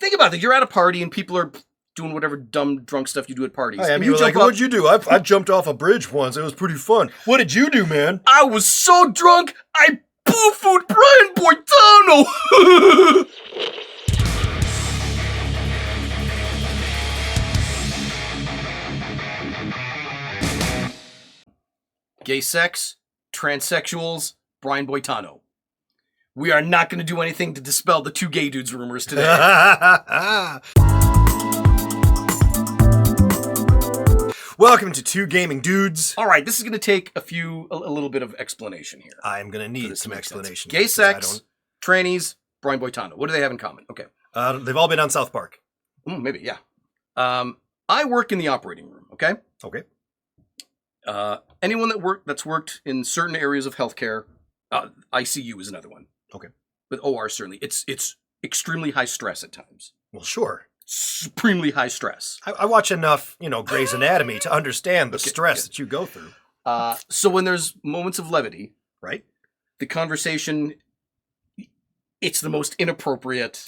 Think about it. You're at a party and people are doing whatever dumb drunk stuff you do at parties. I mean, like, what'd you do? I jumped off a bridge once. It was pretty fun. What did you do, man? I was so drunk, I boo-fooed Brian Boitano. Gay sex, transsexuals, Brian Boitano. We are not going to do anything to dispel the two gay dudes rumors today. Welcome to Two Gaming Dudes. All right, this is going to take a little bit of explanation here. I'm going to need some explanation. Gay sex, trannies, Brian Boitano. What do they have in common? Okay. They've all been on South Park. Maybe, yeah. I work in the operating room, okay? Okay. Anyone that's worked in certain areas of healthcare, ICU is another one. Okay. But OR certainly. It's extremely high stress at times. Well, sure. Supremely high stress. I watch enough, Grey's Anatomy to understand the stress that you go through. So when there's moments of levity, right? The conversation, it's the most inappropriate,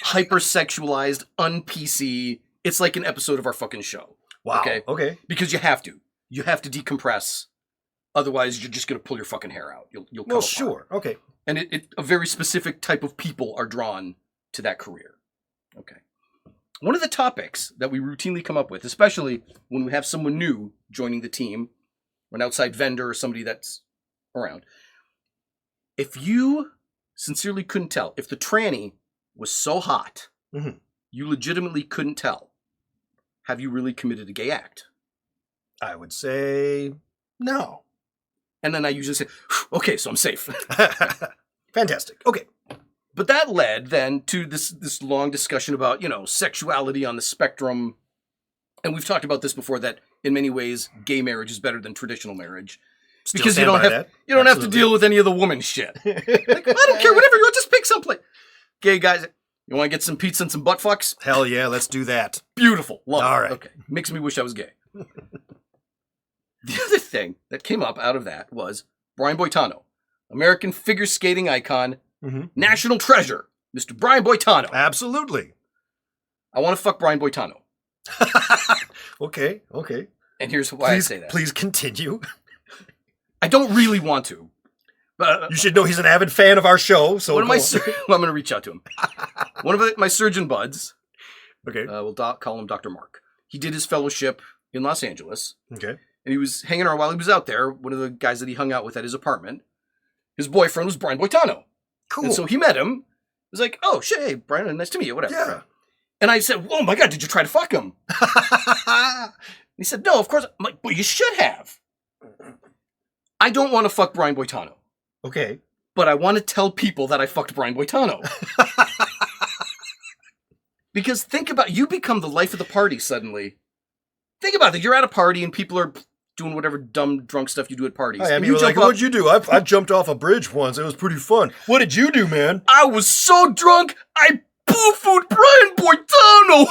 hypersexualized, un-PC. It's like an episode of our fucking show. Wow. Okay. Because you have to. You have to decompress. Otherwise, you're just going to pull your fucking hair out. You'll come apart. Sure. Okay. And a very specific type of people are drawn to that career. Okay. One of the topics that we routinely come up with, especially when we have someone new joining the team, or an outside vendor or somebody that's around, if you sincerely couldn't tell, if the tranny was so hot, you legitimately couldn't tell, have you really committed a gay act? I would say no. And then I usually say, okay, so I'm safe. Fantastic. Okay. But that led then to this long discussion about, sexuality on the spectrum. And we've talked about this before, that in many ways, gay marriage is better than traditional marriage. Because you don't have to deal with any of the woman shit. Like, I don't care, whatever, you want, just pick someplace. Gay guys, you want to get some pizza and some butt fucks? Hell yeah, let's do that. Beautiful. Love it. All right. Okay. Makes me wish I was gay. The other thing that came up out of that was Brian Boitano, American figure skating icon, national treasure, Mr. Brian Boitano. Absolutely. I want to fuck Brian Boitano. Okay. And here's why I say that. Please continue. I don't really want to. But you should know he's an avid fan of our show. So I'm going to reach out to him. One of my surgeon buds, okay, we'll call him Dr. Mark. He did his fellowship in Los Angeles. Okay. And he was hanging around while he was out there. One of the guys that he hung out with at his apartment, his boyfriend was Brian Boitano. Cool. And so he met him. He was like, oh, shit, hey, Brian, nice to meet you, whatever. Yeah. And I said, oh my God, did you try to fuck him? He said, no, of course. I'm like, well, you should have. I don't want to fuck Brian Boitano. Okay. But I want to tell people that I fucked Brian Boitano. Because think about, you become the life of the party suddenly. Think about it. You're at a party and people are doing whatever dumb drunk stuff you do at parties. I mean, like, what'd you do? I jumped off a bridge once. It was pretty fun. What did you do, man? I was so drunk, I boo-fooed Brian Boitano.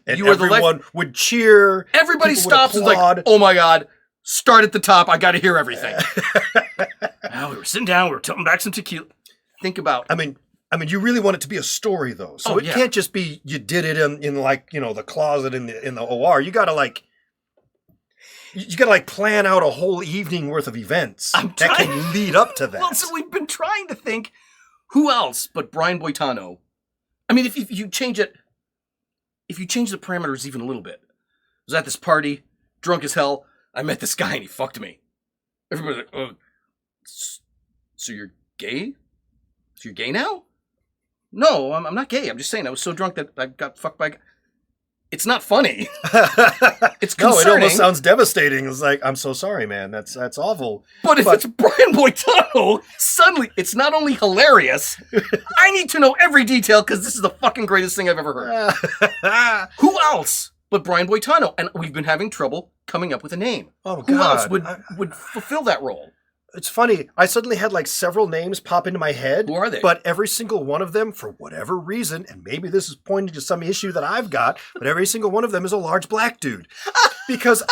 And everyone would cheer. Everybody stops and is like, oh my God, start at the top. I got to hear everything. Now we were sitting down. We were tilting back some tequila. Think about. I mean, you really want it to be a story, though. So it can't just be you did it in like, the closet in the OR. You gotta plan out a whole evening worth of events that can lead up to that. Well, so we've been trying to think, who else but Brian Boitano? I mean, if you change it, if you change the parameters even a little bit. I was at this party, drunk as hell. I met this guy and he fucked me. Everybody's like, oh, so you're gay? So you're gay now? No, I'm not gay. I'm just saying I was so drunk that I got fucked by a guy. It's not funny. It's concerning. No, it almost sounds devastating. It's like, I'm so sorry, man. That's awful. But if it's Brian Boitano, suddenly it's not only hilarious, I need to know every detail because this is the fucking greatest thing I've ever heard. Who else but Brian Boitano? And we've been having trouble coming up with a name. Oh, God. Who else would fulfill that role? It's funny. I suddenly had like several names pop into my head. Who are they? But every single one of them, for whatever reason, and maybe this is pointing to some issue that I've got, but every single one of them is a large black dude. Because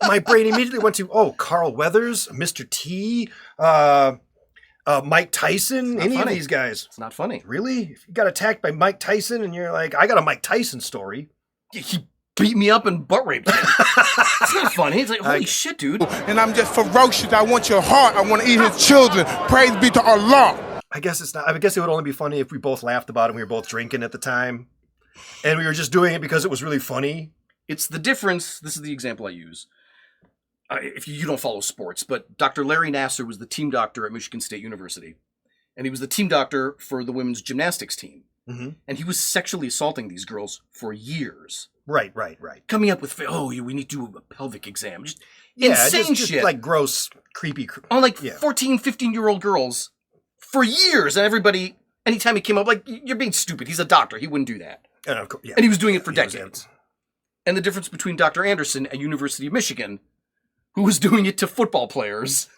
my brain immediately went to, Carl Weathers, Mr. T, Mike Tyson, Not any funny. of these guys. It's not funny. Really? If you got attacked by Mike Tyson and you're like, I got a Mike Tyson story. He beat me up and butt raped me. It's not funny. It's like, holy shit, dude. And I'm just ferocious. I want your heart. I want to eat his children. Praise be to Allah. I guess it's not. I guess it would only be funny if we both laughed about it and we were both drinking at the time. And we were just doing it because it was really funny. It's the difference. This is the example I use. If you don't follow sports, but Dr. Larry Nassar was the team doctor at Michigan State University. And he was the team doctor for the women's gymnastics team. Mm-hmm. And he was sexually assaulting these girls for years. Right. Coming up with, we need to do a pelvic exam. Just Yeah, insane just shit. like gross, creepy. On 14, 15-year-old girls for years. And everybody, anytime he came up, like, you're being stupid. He's a doctor. He wouldn't do that. And, of course, And he was doing it for decades. And the difference between Dr. Anderson at University of Michigan, who was doing it to football players,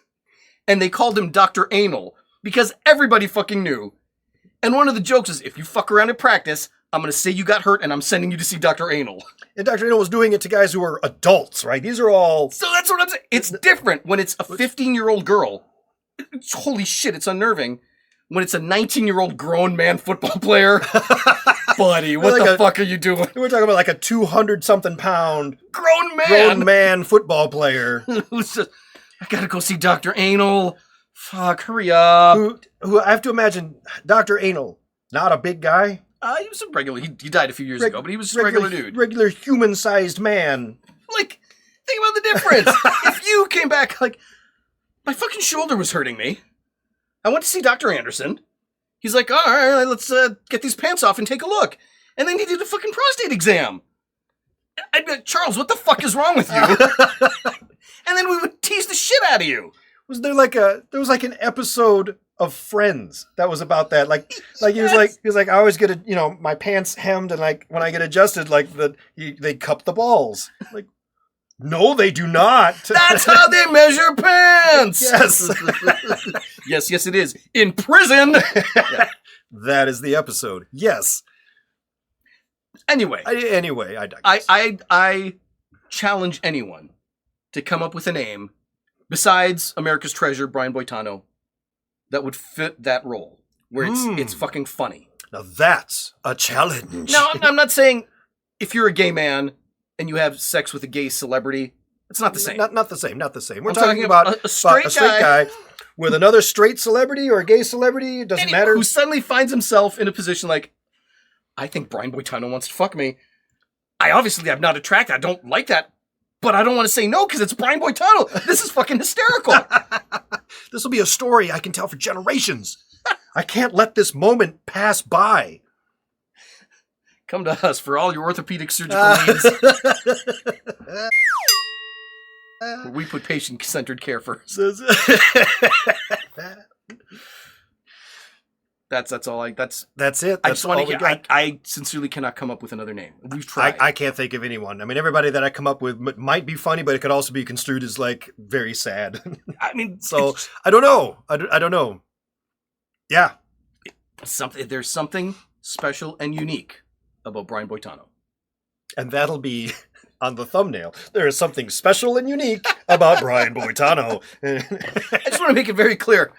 and they called him Dr. Anal, because everybody fucking knew. And one of the jokes is, if you fuck around in practice, I'm going to say you got hurt and I'm sending you to see Dr. Anal. And Dr. Anal was doing it to guys who are adults, right? These are all... So that's what I'm saying. It's different when it's a 15-year-old girl. Holy shit, it's unnerving. When it's a 19-year-old grown man football player. Buddy, what the fuck are you doing? We're talking about like a 200-something pound grown man football player. Who's just, I gotta go see Dr. Anal. Fuck, hurry up. Who I have to imagine, Dr. Anal, not a big guy. He was a regular. He died a few years ago, but he was just a regular dude. Regular human-sized man. Like, think about the difference. If you came back, like, my fucking shoulder was hurting me. I went to see Dr. Anderson. He's like, all right, let's get these pants off and take a look. And then he did a fucking prostate exam. I'd be like, Charles, what the fuck is wrong with you? And then we would tease the shit out of you. Was there there was like an episode of Friends that was about that? Like he was like, I always get my pants hemmed, and like when I get adjusted, like they cup the balls. Like, no, they do not. That's how they measure pants. Yes. yes, it is. In prison. Yeah. That is the episode. Yes. Anyway, I digress. I challenge anyone to come up with a name besides America's Treasure, Brian Boitano, that would fit that role, where it's fucking funny. Now that's a challenge. Now, I'm not saying if you're a gay man and you have sex with a gay celebrity, it's not the same. Not the same. We're I'm talking about a straight guy with another straight celebrity or a gay celebrity. It doesn't matter. Who suddenly finds himself in a position like, I think Brian Boitano wants to fuck me. I'm not attracted. I don't like that. But I don't want to say no because it's Brian Boitano. This is fucking hysterical. This will be a story I can tell for generations. I can't let this moment pass by. Come to us for all your orthopedic surgical needs. Where we put patient-centered care first. That's all. That's it. That's all we got. I sincerely cannot come up with another name. We've tried. I can't think of anyone. I mean, everybody that I come up with might be funny, but it could also be construed as like very sad. I mean, so I don't know. I don't know. Yeah, there's something special and unique about Brian Boitano, and that'll be on the thumbnail. There is something special and unique about Brian Boitano. I just want to make it very clear.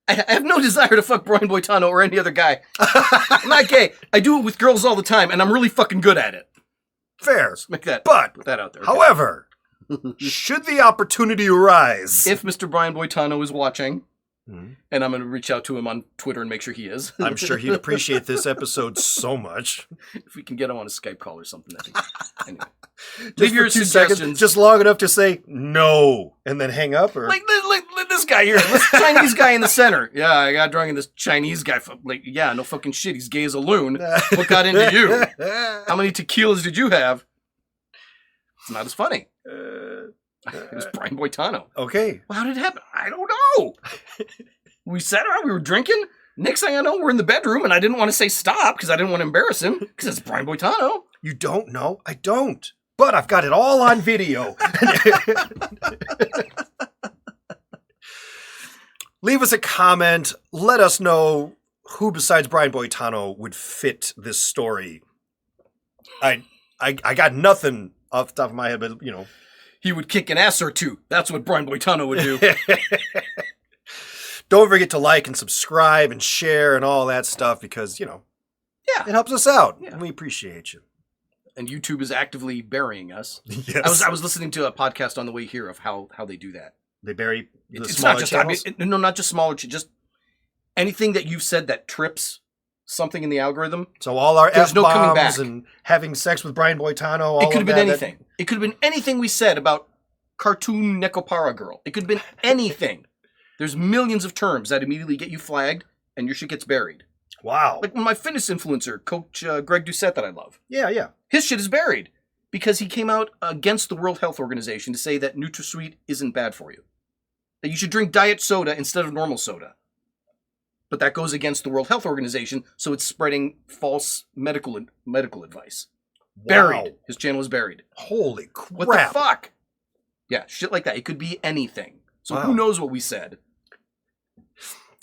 I have no desire to fuck Brian Boitano or any other guy. I'm not gay. I do it with girls all the time, and I'm really fucking good at it. Fair. Let's put that out there. Okay? However, should the opportunity arise, if Mr. Brian Boitano is watching, and I'm going to reach out to him on Twitter and make sure he is. I'm sure he'd appreciate this episode so much. If we can get him on a Skype call or something. Anyway. Just leave your 2 suggestions. seconds, just long enough to say no, and then hang up. Or like this guy here, this Chinese guy in the center. Yeah, I got drunk, and this Chinese guy, no fucking shit. He's gay as a loon. What got into you? How many tequilas did you have? It's not as funny. It was Brian Boitano. Okay. Well, how did it happen? I don't know. We sat around, we were drinking. Next thing I know, we're in the bedroom, and I didn't want to say stop because I didn't want to embarrass him because it's Brian Boitano. You don't know? I don't. But I've got it all on video. Leave us a comment. Let us know who besides Brian Boitano would fit this story. I got nothing off the top of my head, but He would kick an ass or two. That's what Brian Boitano would do. don't forget to like and subscribe and share and all that stuff because, it Yeah. helps us out. Yeah. And we appreciate you. And YouTube is actively burying us. Yes. I was listening to a podcast on the way here of how they do that. They bury the It's smaller not just channels? no, not just smaller, just anything that you've said that trips something in the algorithm. So all our There's no coming F-bombs back. and having sex with Brian Boitano, all It could of have been that, anything. It could have been anything we said about cartoon Nekopara girl. It could have been anything. There's millions of terms that immediately get you flagged, and your shit gets buried. Wow. Like my fitness influencer, Coach Greg Doucette, that I love. Yeah. His shit is buried because he came out against the World Health Organization to say that NutraSweet isn't bad for you. That you should drink diet soda instead of normal soda. But that goes against the World Health Organization, so it's spreading false medical advice. Wow. Buried. His channel is buried. Holy crap. What the fuck? Yeah, shit like that. It could be anything. So Wow. who knows what we said?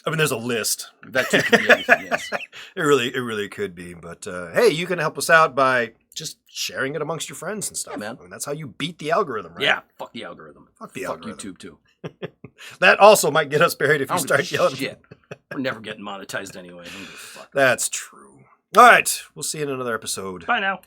I mean, there's a list. That too could be anything, yes. It really could be. But hey, you can help us out by just sharing it amongst your friends and stuff. Yeah, man. I mean, that's how you beat the algorithm, right? Yeah, fuck the algorithm. Fuck the Fuck algorithm. YouTube too. That also might get us buried if I you don't start give a yelling. shit. We're never getting monetized anyway. I don't give a fuck. That's true. All right. We'll see you in another episode. Bye now.